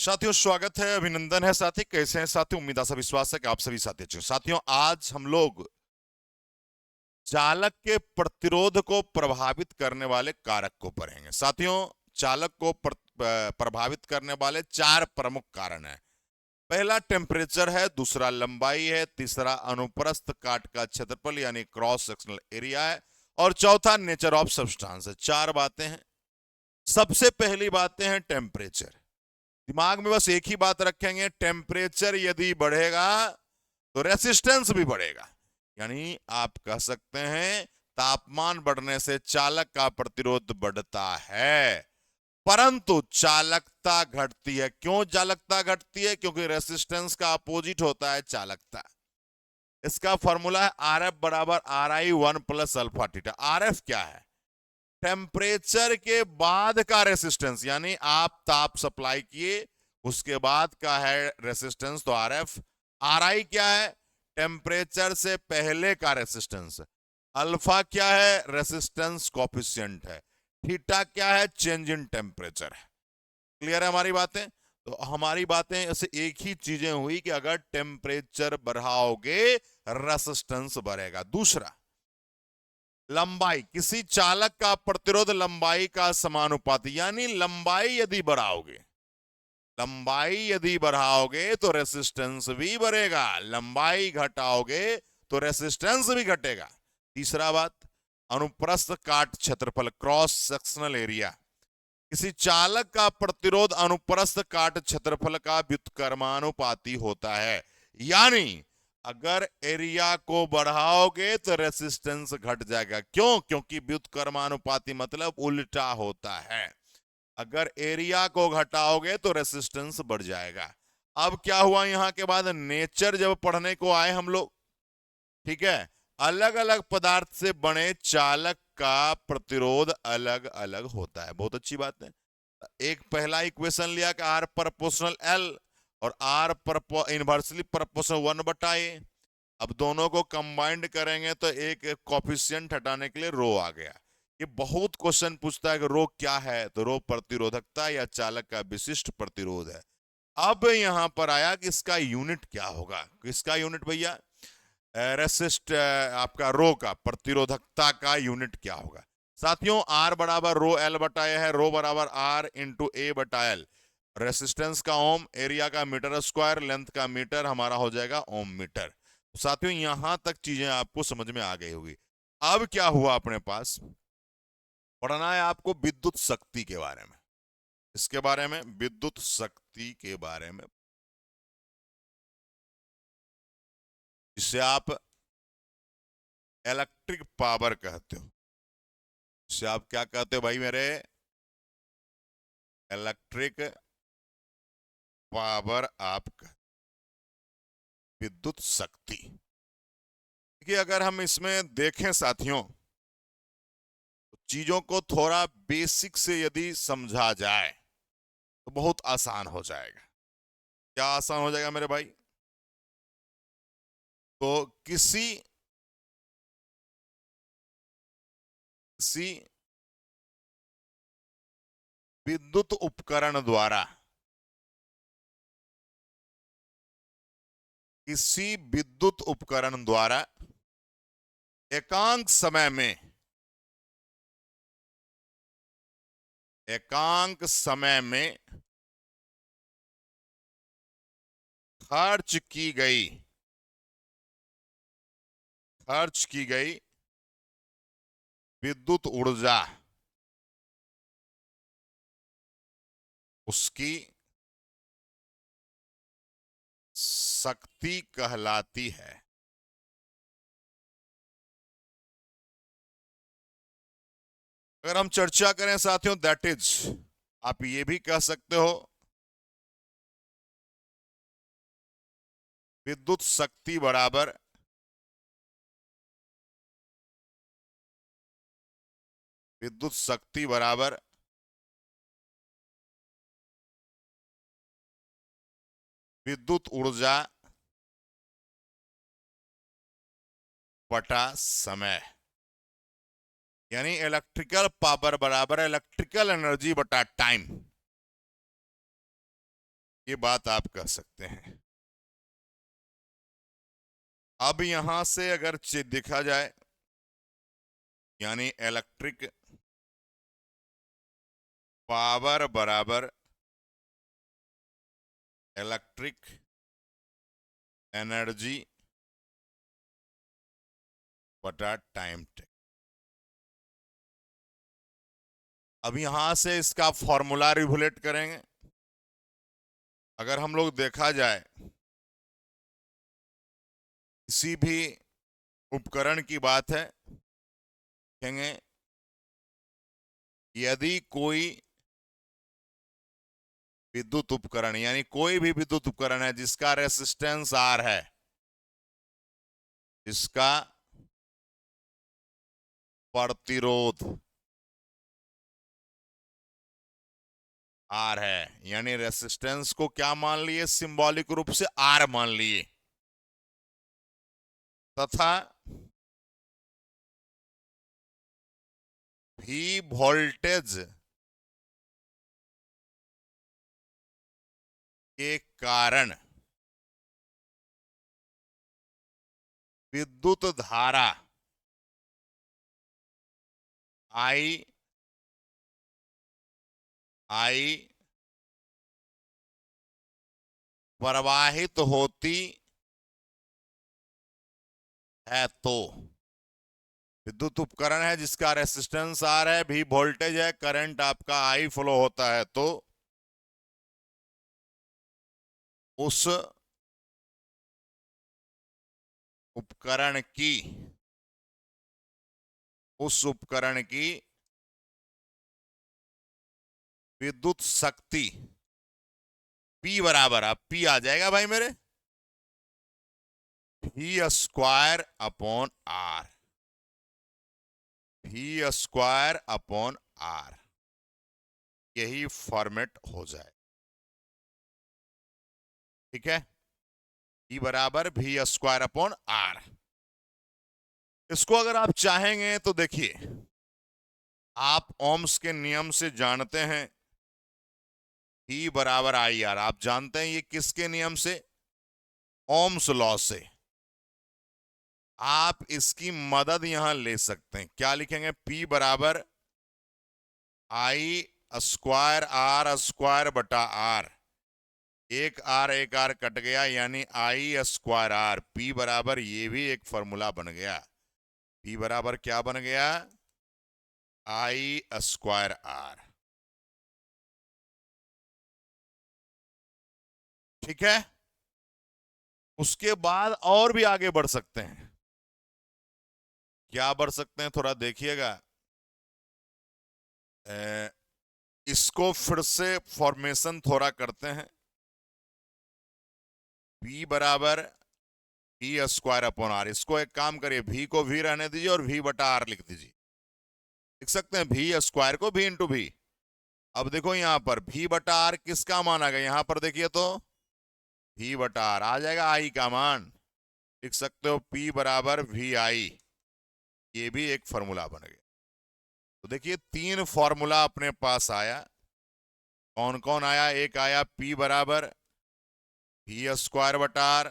साथियों स्वागत है, अभिनंदन है। साथी कैसे हैं साथियों? उम्मीद आशा विश्वास है कि आप सभी साथी अच्छे हैं। साथियों आज हम लोग चालक के प्रतिरोध को प्रभावित करने वाले कारक को पढ़ेंगे। साथियों चालक को प्रभावित करने वाले चार प्रमुख कारण हैं। पहला टेम्परेचर है, दूसरा लंबाई है, तीसरा अनुप्रस्थ काट का क्षेत्रफल यानी क्रॉस सेक्शनल एरिया है, और चौथा नेचर ऑफ सब्सटेंस है। चार बातें हैं। सबसे पहली बातें हैं टेम्परेचर। दिमाग में बस एक ही बात रखेंगे, टेम्परेचर यदि बढ़ेगा तो रेसिस्टेंस भी बढ़ेगा। यानी आप कह सकते हैं तापमान बढ़ने से चालक का प्रतिरोध बढ़ता है, परंतु चालकता घटती है। क्यों चालकता घटती है? क्योंकि रेसिस्टेंस का अपोजिट होता है चालकता। इसका फॉर्मूला है आर एफ बराबर are I one plus alpha theta. R F क्या है? टेम्परेचर के बाद का रेसिस्टेंस, यानी आप ताप सप्लाई किए उसके बाद का है रेसिस्टेंस, तो आर एफ। आर आई क्या है? टेम्परेचर से पहले का रेसिस्टेंस। अल्फा क्या है? रेसिस्टेंस कोफिशिएंट है। थीटा क्या है? चेंज इन टेम्परेचर है। क्लियर है हमारी बातें? तो हमारी बातें ऐसे एक ही चीजें हुई कि अगर टेम्परेचर बढ़ाओगे रेसिस्टेंस बढ़ेगा। दूसरा लंबाई, किसी चालक का प्रतिरोध लंबाई का समानुपाती, यानी लंबाई यदि बढ़ाओगे तो रेसिस्टेंस भी बढ़ेगा, लंबाई घटाओगे तो रेसिस्टेंस भी घटेगा। तीसरा बात अनुप्रस्थ काट क्षेत्रफल, क्रॉस सेक्शनल एरिया। किसी चालक का प्रतिरोध अनुप्रस्थ काट क्षेत्रफल का व्युत्क्रमानुपाती होता है, यानी अगर एरिया को बढ़ाओगे तो रेसिस्टेंस घट जाएगा। क्यों? क्योंकि व्युत्क्रमानुपाती मतलब उल्टा होता है। अगर एरिया को घटाओगे तो रेसिस्टेंस बढ़ जाएगा। अब क्या हुआ यहां के बाद? नेचर जब पढ़ने को आए हम लोग, ठीक है, अलग अलग पदार्थ से बने चालक का प्रतिरोध अलग अलग होता है। बहुत अच्छी बात है। एक पहला इक्वेशन लिया कि आर प्रोपोर्शनल एल और आर इनवर्सली प्रोपोर्शनल 1/a। अब दोनों को कंबाइंड करेंगे तो एक कोफिशिएंट हटाने के लिए रो आ गया। ये बहुत क्वेश्चन पूछता है कि रो क्या है, तो रो प्रतिरोधकता या चालक का विशिष्ट प्रतिरोध है। अब यहां पर आया कि इसका यूनिट क्या होगा। इसका यूनिट भैया रेसिस्ट, आपका रो का प्रतिरोधकता का यूनिट क्या होगा? साथियों आर बराबर रो एल बटा ए है। रो बराबर आर इंटू ए बटा एल। रेसिस्टेंस का ओम, एरिया का मीटर स्क्वायर, लेंथ का मीटर, हमारा हो जाएगा ओम मीटर। साथियों यहां तक चीजें आपको समझ में आ गई होगी। अब क्या हुआ अपने पास? पढ़ना है आपको विद्युत शक्ति के बारे में। इसके बारे में, विद्युत शक्ति के बारे में, जिसे आप इलेक्ट्रिक पावर कहते हो। जिसे आप क्या कहते हो भाई मेरे? Electric power. आप विद्युत शक्ति। देखिए अगर हम इसमें देखें साथियों, तो चीजों को थोड़ा बेसिक से यदि समझा जाए तो बहुत आसान हो जाएगा। क्या आसान हो जाएगा मेरे भाई? तो किसी विद्युत उपकरण द्वारा, किसी विद्युत उपकरण द्वारा एकांक समय में खर्च की गई विद्युत ऊर्जा, उसकी शक्ति कहलाती है। अगर हम चर्चा करें साथियों, दैट इज, आप ये भी कह सकते हो विद्युत शक्ति बराबर विद्युत शक्ति बराबर विद्युत ऊर्जा बटा समय, यानी इलेक्ट्रिकल पावर बराबर इलेक्ट्रिकल एनर्जी बटा टाइम। ये बात आप कह सकते हैं। अब यहां से अगर देखा जाए, यानी इलेक्ट्रिक पावर बराबर इलेक्ट्रिक एनर्जी बटा टाइम टेक। अब यहां से इसका फॉर्मूला रिवोल्यूट करेंगे। अगर हम लोग देखा जाए किसी भी उपकरण की बात है, कहेंगे यदि कोई विद्युत उपकरण, यानी कोई भी विद्युत उपकरण है जिसका रेसिस्टेंस R है, जिसका प्रतिरोध R है, यानी रेसिस्टेंस को क्या मान लिए, सिंबॉलिक रूप से R मान लिए, तथा V वोल्टेज के कारण विद्युत धारा I प्रवाहित होती है। तो विद्युत उपकरण है जिसका रेसिस्टेंस R है, भी वोल्टेज है, करंट आपका I फ्लो होता है, तो उस उपकरण की विद्युत शक्ति P बराबर, अब P आ जाएगा भाई मेरे, V square upon R, V square upon R, यही फॉर्मेट हो जाए। ठीक है, E बराबर V स्क्वायर अपॉन R। इसको अगर आप चाहेंगे तो देखिए, आप ओम्स के नियम से जानते हैं E बराबर IR, आप जानते हैं ये किसके नियम से, ओम्स लॉ से। आप इसकी मदद यहां ले सकते हैं, क्या लिखेंगे, P बराबर I स्क्वायर R स्क्वायर बटा R, एक R कट गया, यानी I स्क्वायर R। P बराबर, ये भी एक फॉर्मूला बन गया, P बराबर क्या बन गया, I स्क्वायर R। ठीक है, उसके बाद और भी आगे बढ़ सकते हैं। क्या बढ़ सकते हैं, थोड़ा देखिएगा, इसको फिर से फॉर्मेशन थोड़ा करते हैं। V बराबर V स्क्वायर अपॉन R, इसको एक काम करिए, V को V रहने दीजिए और V बटा R लिख दीजिए। लिख सकते हैं V स्क्वायर को V इंटू V। अब देखो यहां पर V बटा R किसका मान आ गया, यहां पर देखिए तो V बटा R आ जाएगा, I का मान। लिख सकते हो P बराबर VI, ये भी एक फॉर्मूला बन गया। तो देखिए 3 फॉर्मूला अपने पास आया। कौन कौन आया, एक आया P बराबर V स्क्वायर बटा R,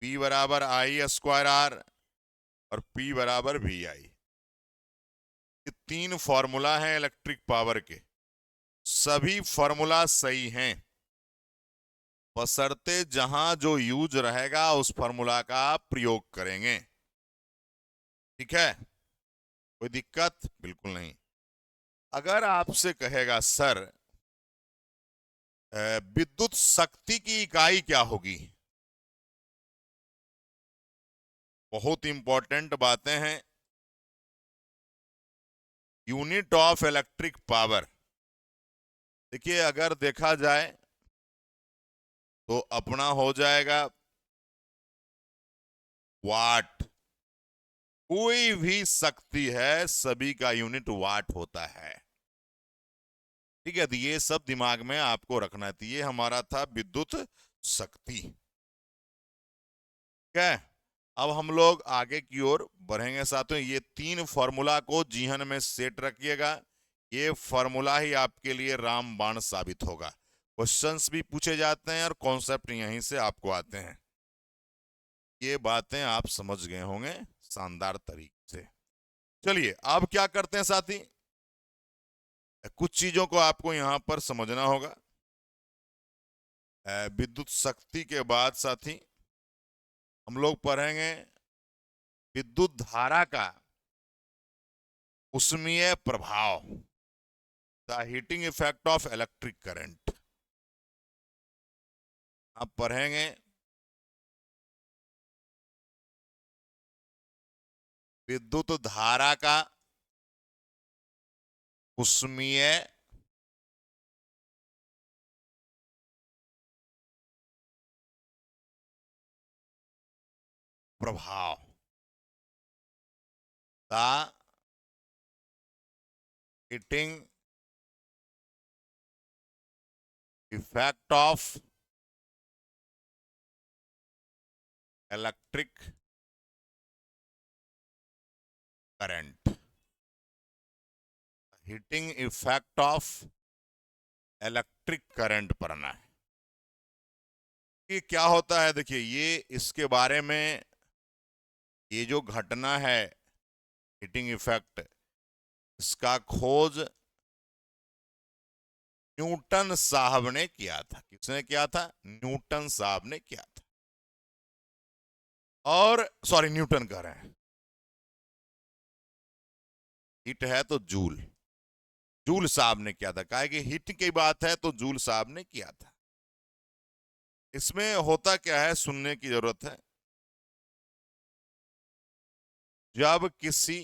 P बराबर I स्क्वायर R, और P बराबर VI। ये 3 फॉर्मूला हैं इलेक्ट्रिक पावर के, सभी फॉर्मूला सही हैं, बशर्ते जहां जो यूज रहेगा उस फॉर्मूला का आप प्रयोग करेंगे। ठीक है, कोई दिक्कत बिल्कुल नहीं। अगर आपसे कहेगा सर विद्युत शक्ति की इकाई क्या होगी, बहुत इंपॉर्टेंट बातें हैं। यूनिट ऑफ इलेक्ट्रिक पावर, देखिए अगर देखा जाए तो अपना हो जाएगा वाट। कोई भी शक्ति है, सभी का यूनिट वाट होता है। ठीक है, तो ये सब दिमाग में आपको रखना है। तो ये हमारा था विद्युत शक्ति। ठीक है, अब हम लोग आगे की ओर बढ़ेंगे साथियों। ये 3 फॉर्मूला को जीहन में सेट रखिएगा, ये फॉर्मूला ही आपके लिए रामबाण साबित होगा। क्वेश्चंस भी पूछे जाते हैं और कॉन्सेप्ट यहीं से आपको आते हैं। ये बातें आप समझ गए होंगे शानदार तरीके से। चलिए अब क्या करते हैं साथी, कुछ चीजों को आपको यहां पर समझना होगा। विद्युत शक्ति के बाद साथी हम लोग पढ़ेंगे विद्युत धारा का उष्मीय प्रभाव, the heating effect of electric current. आप पढ़ेंगे विद्युत धारा का उष्मीय प्रभाव, the heating effect of electric current, heating effect of electric current पढ़ना है कि क्या होता है। देखिए ये इसके बारे में, ये जो घटना है हीटिंग इफेक्ट, इसका खोज न्यूटन साहब ने किया था। किसने किया था? न्यूटन साहब ने किया था। और सॉरी न्यूटन कह रहे हैं, हीट है तो जूल, जूल साहब ने किया था। काहे कि हीट की बात है तो जूल साहब ने किया था। इसमें होता क्या है सुनने की जरूरत है। जब किसी,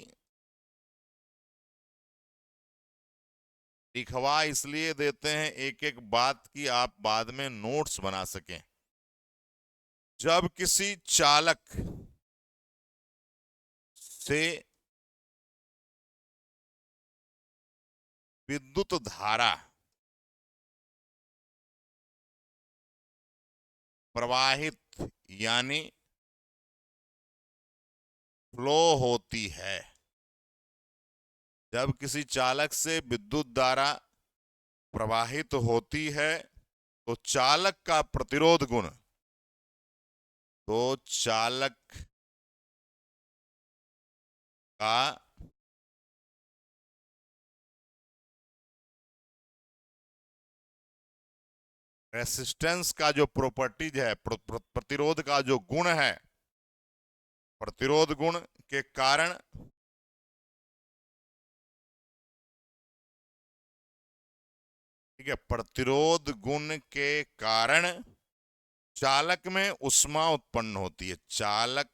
लिखवा इसलिए देते हैं एक एक बात की आप बाद में नोट्स बना सकें। जब किसी चालक से विद्युत धारा प्रवाहित यानी फ्लो होती है, जब किसी चालक से विद्युत धारा प्रवाहित होती है तो चालक का प्रतिरोध गुण, तो चालक का रेसिस्टेंस का जो प्रॉपर्टीज है, प्रतिरोध का जो गुण है, प्रतिरोध गुण के कारण ठीक है, प्रतिरोध गुण के कारण चालक में ऊष्मा उत्पन्न होती है। चालक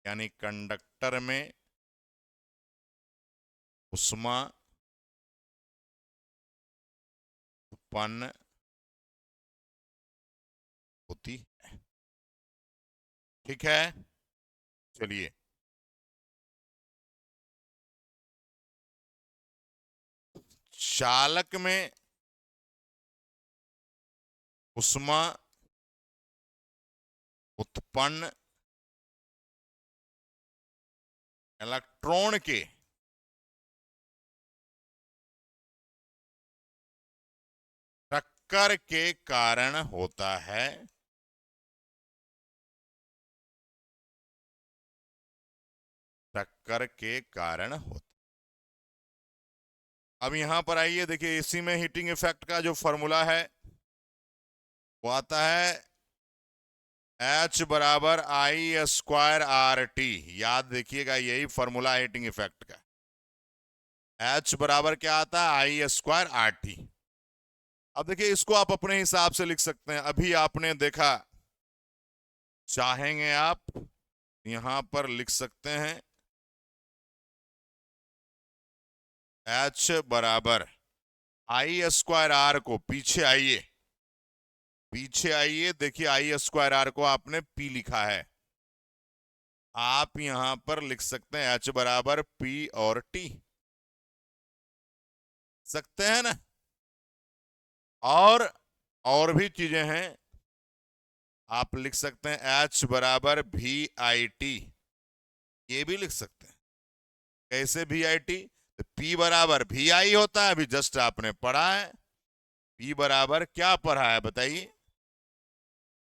यानी कंडक्टर में ऊष्मा उत्पन्न होती है। ठीक है, चलिए चालक में ऊष्मा उत्पन्न इलेक्ट्रॉन के टक्कर के कारण होता है। टक्कर के कारण होता। अब यहां पर आइए, देखिए इसी में हीटिंग इफेक्ट का जो फॉर्मूला है वो आता है H बराबर आई स्क्वायर आर टी। याद देखिएगा यही फॉर्मूला हीटिंग इफेक्ट का। H बराबर क्या आता है? आई स्क्वायर आर टी। अब देखिए इसको आप अपने हिसाब से लिख सकते हैं। अभी आपने देखा, चाहेंगे आप यहां पर लिख सकते हैं H बराबर आई स्क्वायर आर को, पीछे आइए, पीछे आइए, देखिए आई स्क्वायर आर को आपने पी लिखा है। आप यहां पर लिख सकते हैं H बराबर P और T, सकते हैं ना। और भी चीजें हैं, आप लिख सकते हैं H बराबर VIT, ये भी लिख सकते हैं। कैसे VIT? तो P बराबर VI होता है, अभी जस्ट आपने पढ़ा है। P बराबर क्या पढ़ा है बताइए?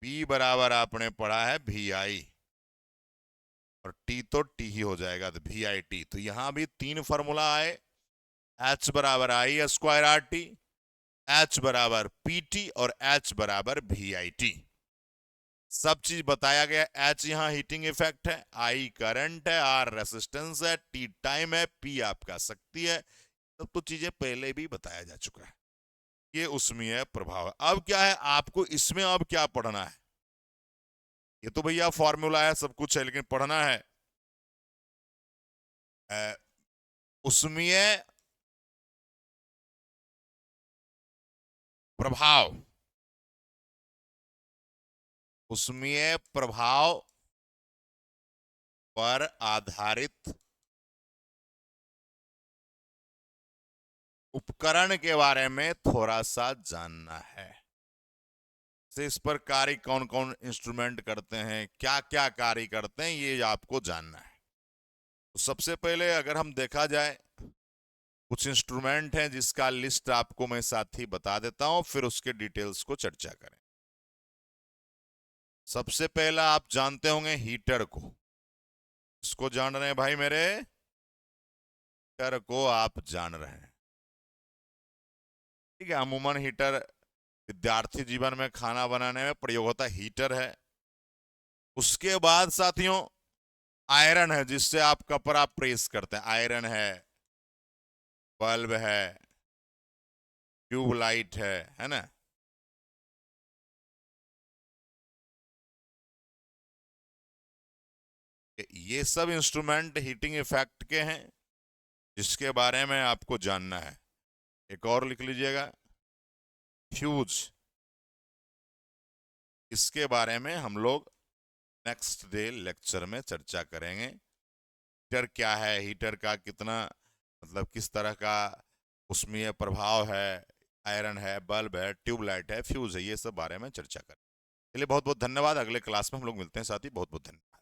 P बराबर आपने पढ़ा है VI, और T तो T ही हो जाएगा, तो VIT। तो यहां भी 3 फॉर्मूला आए, H बराबर I स्क्वायर RT, H बराबर PT और H बराबर VIT। सब चीज बताया गया। H यहाँ हीटिंग इफेक्ट है, I करंट है, R रेसिस्टेंस है, T टाइम है, P आपका शक्ति है। सब तो चीजें पहले भी बताया जा चुका है। ये ऊष्मीय प्रभाव है। अब क्या है आपको इसमें, अब क्या पढ़ना है? ये तो भैया फॉर्मूला है, सब कुछ है, लेकिन पढ़ना है ऊष्मीय प्रभाव। ऊष्मीय प्रभाव पर आधारित उपकरण के बारे में थोड़ा सा जानना है। से इस पर कार्य कौन कौन इंस्ट्रूमेंट करते हैं, क्या क्या कार्य करते हैं, ये आपको जानना है। तो सबसे पहले अगर हम देखा जाए, कुछ इंस्ट्रूमेंट हैं जिसका लिस्ट आपको मैं साथ ही बता देता हूं, फिर उसके डिटेल्स को चर्चा करें। सबसे पहला आप जानते होंगे हीटर को। इसको जान रहे हैं भाई मेरे? हीटर को आप जान रहे हैं, ठीक है। अमूमन हीटर विद्यार्थी जीवन में खाना बनाने में प्रयोग होता है, हीटर है। उसके बाद साथियों आयरन है, जिससे आप कपड़ा प्रेस करते हैं, आयरन है। बल्ब है, ट्यूबलाइट है ना। ये सब इंस्ट्रूमेंट हीटिंग इफेक्ट के हैं, जिसके बारे में आपको जानना है। एक और लिख लीजिएगा, फ्यूज। इसके बारे में हम लोग नेक्स्ट डे लेक्चर में चर्चा करेंगे। हीटर क्या है, हीटर का कितना मतलब किस तरह का उसमें प्रभाव है, आयरन है, बल्ब है, ट्यूबलाइट है, फ्यूज है, ये सब बारे में चर्चा करें। चलिए बहुत बहुत धन्यवाद। अगले क्लास में हम लोग मिलते हैं साथी, बहुत बहुत धन्यवाद।